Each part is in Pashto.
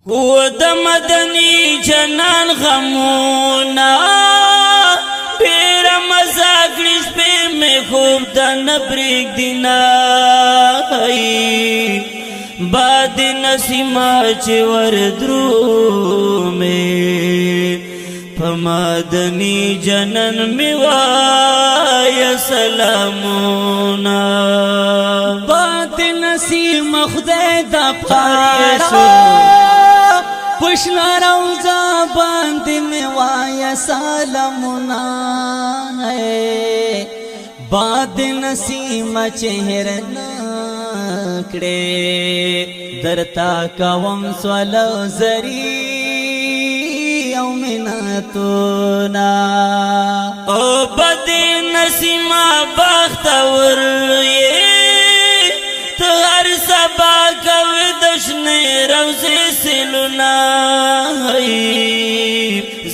و د مدني جنان غمونا ډېر مزه کړي شپې مې خوب د نه پرېږدي باد نسیمه چې وردرومې په مدني جنان مې وایه سلامونه باد نسیمه خدای د پاره پشنا روزا باندې مې وایه سلامونه باد نسیمه چهره کړې درتا کوم سوالو زری او منتونا او بد نسیمه بختور یې ته هر سبا کوي د شنې روزې سیلونه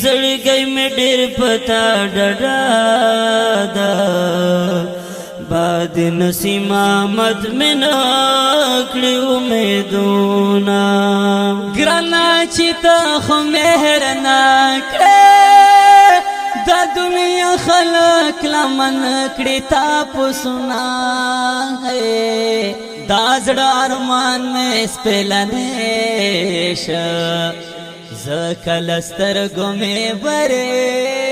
زړګی مې ډېر پتا ډډا ده باد نسیمه مد مې نه کړي امیدونه ګرانه چې ته خو مهر نه کړې د دنیا خلک لمن کړي تا پسونه دا زړه ارمان مې سپېلنی شه زه کله سترګو مې برې